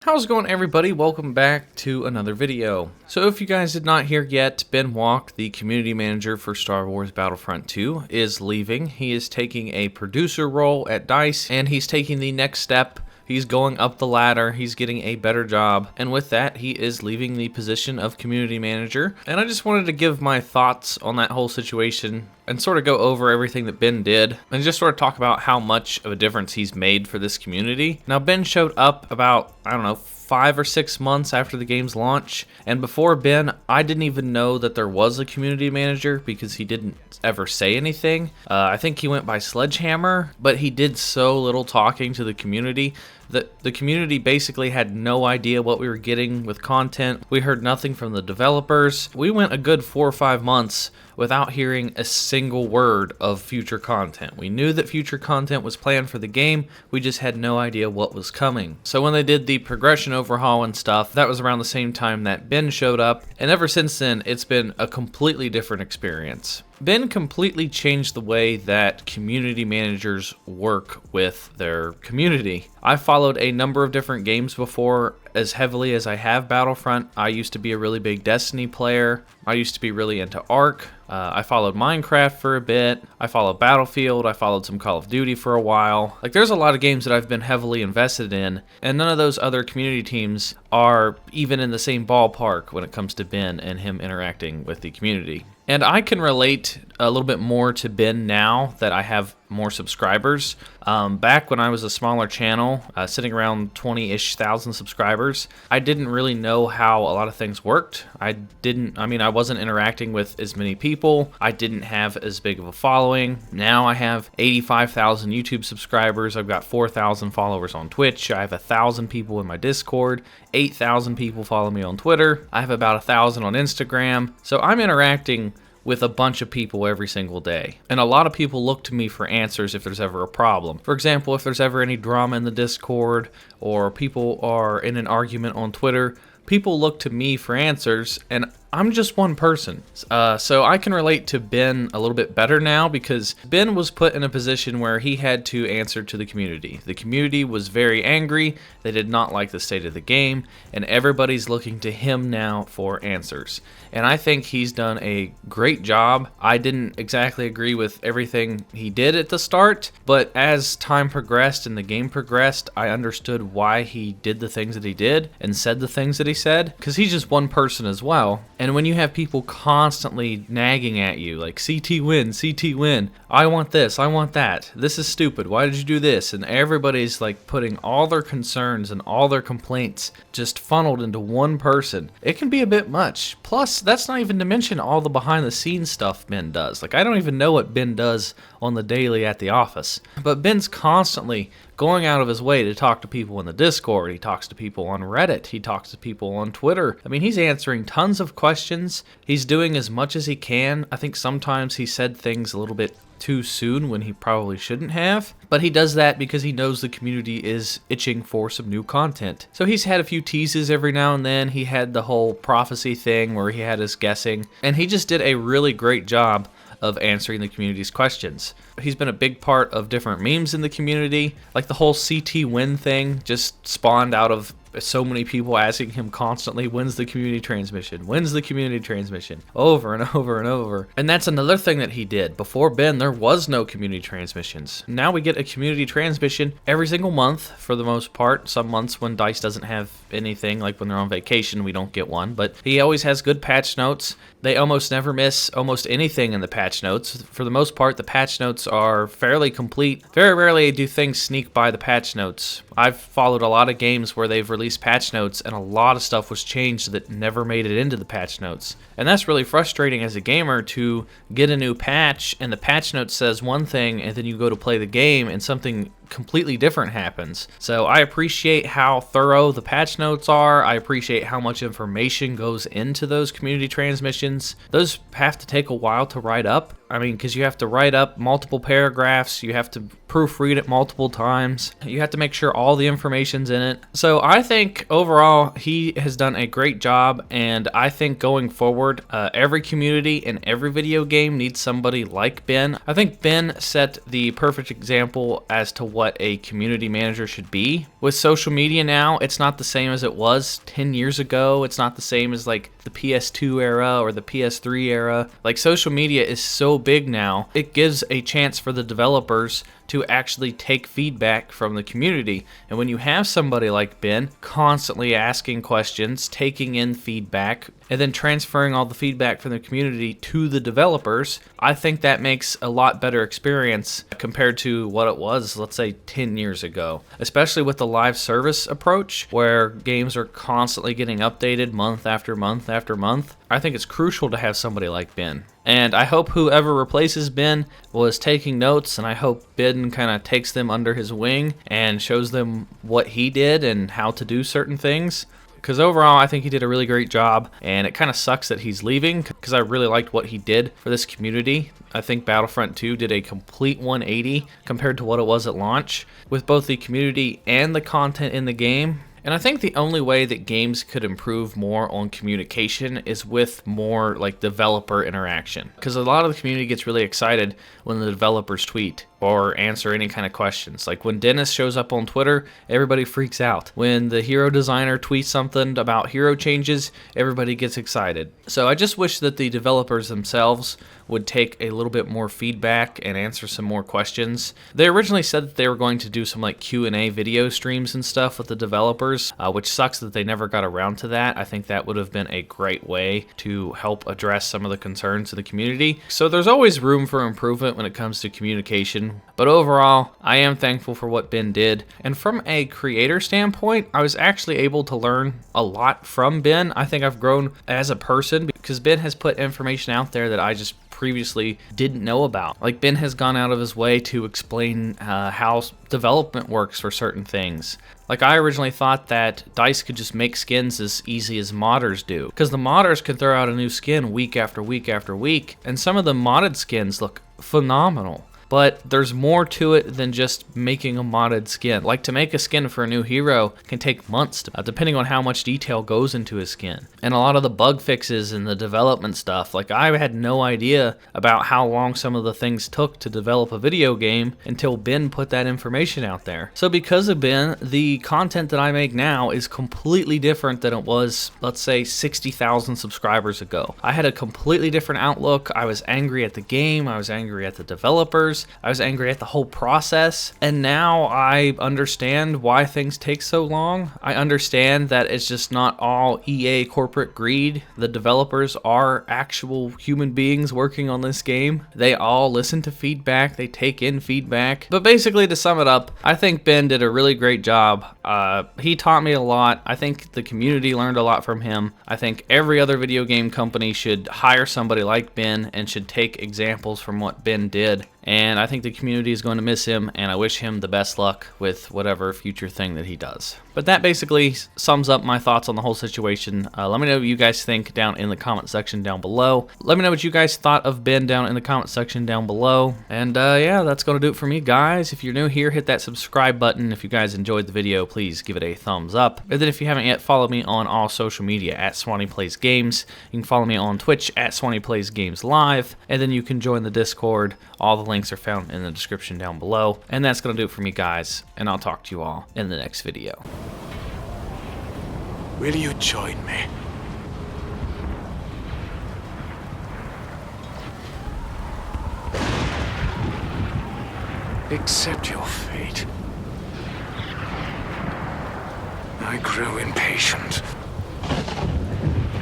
How's it going, everybody? Welcome back to another video. So if you guys did not hear yet, Ben Walke, the community manager for Star Wars Battlefront 2, is leaving. He is taking a producer role at DICE, and he's taking the next step. He's going up the ladder, he's getting a better job, and with that, he is leaving the position of community manager. And I just wanted to give my thoughts on that whole situation and sort of go over everything that Ben did and just sort of talk about how much of a difference he's made for this community. Now, Ben showed up about, 5 or 6 months after the game's launch, and before Ben, I didn't even know that there was a community manager because he didn't ever say anything. I think he went by Sledgehammer, but he did so little talking to the community that the community basically had no idea what we were getting with content. We heard nothing from the developers. We went a good 4 or 5 months without hearing a single word of future content. We knew that future content was planned for the game, we just had no idea what was coming. So when they did the progression overhaul and stuff, that was around the same time that Ben showed up, and ever since then, it's been a completely different experience. Ben completely changed the way that community managers work with their community. I followed a number of different games before as heavily as I have Battlefront. I used to be a really big Destiny player. I used to be really into Ark. I followed Minecraft for a bit. I followed Battlefield. I followed some Call of Duty for a while. Like, there's a lot of games that I've been heavily invested in, and none of those other community teams are even in the same ballpark when it comes to Ben and him interacting with the community. And I can relate a little bit more to Ben now that I have more subscribers. Back when I was a smaller channel, sitting around 20-ish thousand subscribers, I didn't really know how a lot of things worked. I wasn't interacting with as many people. I didn't have as big of a following. Now I have 85,000 YouTube subscribers. I've got 4,000 followers on Twitch. I have 1,000 people in my Discord. 8,000 people follow me on Twitter. I have about 1,000 on Instagram. So I'm interacting with a bunch of people every single day. And a lot of people look to me for answers if there's ever a problem. For example, if there's ever any drama in the Discord or people are in an argument on Twitter, people look to me for answers, and I'm just one person. So I can relate to Ben a little bit better now because Ben was put in a position where he had to answer to the community. The community was very angry. They did not like the state of the game, and everybody's looking to him now for answers. And I think he's done a great job. I didn't exactly agree with everything he did at the start, but as time progressed and the game progressed, I understood why he did the things that he did and said the things that he said, because he's just one person as well. And when you have people constantly nagging at you, like, CT win, I want this, I want that, this is stupid, why did you do this? And everybody's like putting all their concerns and all their complaints just funneled into one person. It can be a bit much. Plus, that's not even to mention all the behind the scenes stuff Ben does. Like, I don't even know what Ben does on the daily at the office. But Ben's constantly going out of his way to talk to people in the Discord. He talks to people on Reddit. He talks to people on Twitter. I mean, he's answering tons of questions. He's doing as much as he can. I think sometimes he said things a little bit too soon when he probably shouldn't have, but he does that because he knows the community is itching for some new content. So he's had a few teases every now and then. He had the whole prophecy thing where he had us guessing, and he just did a really great job of answering the community's questions. He's been a big part of different memes in the community. Like, the whole CT win thing just spawned out of so many people asking him constantly, when's the community transmission? When's the community transmission? Over and over and over. And that's another thing that he did. Before Ben, there was no community transmissions. Now we get a community transmission every single month for the most part. Some months when DICE doesn't have anything, like when they're on vacation, we don't get one. But he always has good patch notes. They almost never miss almost anything in the patch notes. For the most part, the patch notes are fairly complete. Very rarely do things sneak by the patch notes. I've followed a lot of games where they've released patch notes and a lot of stuff was changed that never made it into the patch notes. And that's really frustrating as a gamer to get a new patch and the patch note says one thing and then you go to play the game and something completely different happens. So I appreciate how thorough the patch notes are. I appreciate how much information goes into those community transmissions. Those have to take a while to write up. I mean, because you have to write up multiple paragraphs, you have to proofread it multiple times, you have to make sure all the information's in it. So I think overall he has done a great job, and I think going forward, every community and every video game needs somebody like Ben. I think Ben set the perfect example as to what a community manager should be. With social media now, it's not the same as it was 10 years ago. It's not the same as like the PS2 era or the PS3 era. Like, social media is so big now, it gives a chance for the developers to actually take feedback from the community. And when you have somebody like Ben constantly asking questions, taking in feedback, and then transferring all the feedback from the community to the developers, I think that makes a lot better experience compared to what it was, let's say, 10 years ago. Especially with the live service approach, where games are constantly getting updated month after month after month. I think it's crucial to have somebody like Ben. And I hope whoever replaces Ben was taking notes, and I hope Ben kind of takes them under his wing and shows them what he did and how to do certain things. Because overall, I think he did a really great job, and it kind of sucks that he's leaving because I really liked what he did for this community. I think Battlefront 2 did a complete 180 compared to what it was at launch, with both the community and the content in the game. And I think the only way that games could improve more on communication is with more like developer interaction. Because a lot of the community gets really excited when the developers tweet or answer any kind of questions. Like when Dennis shows up on Twitter, everybody freaks out. When the hero designer tweets something about hero changes, everybody gets excited. So I just wish that the developers themselves would take a little bit more feedback and answer some more questions. They originally said that they were going to do some like Q&A video streams and stuff with the developers, which sucks that they never got around to that. I think that would have been a great way to help address some of the concerns of the community. So there's always room for improvement when it comes to communication. But overall, I am thankful for what Ben did. And from a creator standpoint, I was actually able to learn a lot from Ben. I think I've grown as a person because Ben has put information out there that I just previously didn't know about. Like, Ben has gone out of his way to explain how development works for certain things. Like, I originally thought that DICE could just make skins as easy as modders do, because the modders can throw out a new skin week after week after week, and some of the modded skins look phenomenal. But there's more to it than just making a modded skin. Like, to make a skin for a new hero can take months, depending on how much detail goes into his skin. And a lot of the bug fixes and the development stuff, like, I had no idea about how long some of the things took to develop a video game until Ben put that information out there. So because of Ben, the content that I make now is completely different than it was, let's say, 60,000 subscribers ago. I had a completely different outlook. I was angry at the game. I was angry at the developers. I was angry at the whole process, and now I understand why things take so long. I understand that it's just not all EA corporate greed. The developers are actual human beings working on this game. They all listen to feedback, they take in feedback. But basically, to sum it up, I think Ben did a really great job. He taught me a lot. I think the community learned a lot from him. I think every other video game company should hire somebody like Ben and should take examples from what Ben did. And I think the community is going to miss him, and I wish him the best luck with whatever future thing that he does. But that basically sums up my thoughts on the whole situation. Let me know what you guys think down in the comment section down below. Let me know what you guys thought of Ben down in the comment section down below. And yeah, that's going to do it for me, guys. If you're new here, hit that subscribe button. If you guys enjoyed the video, please give it a thumbs up. And then if you haven't yet, follow me on all social media at Swanee Plays Games. You can follow me on Twitch at Swanee Plays Games Live. And then you can join the Discord. All the links are found in the description down below. And that's going to do it for me, guys. And I'll talk to you all in the next video. Will you join me? Accept your fate. I grew impatient.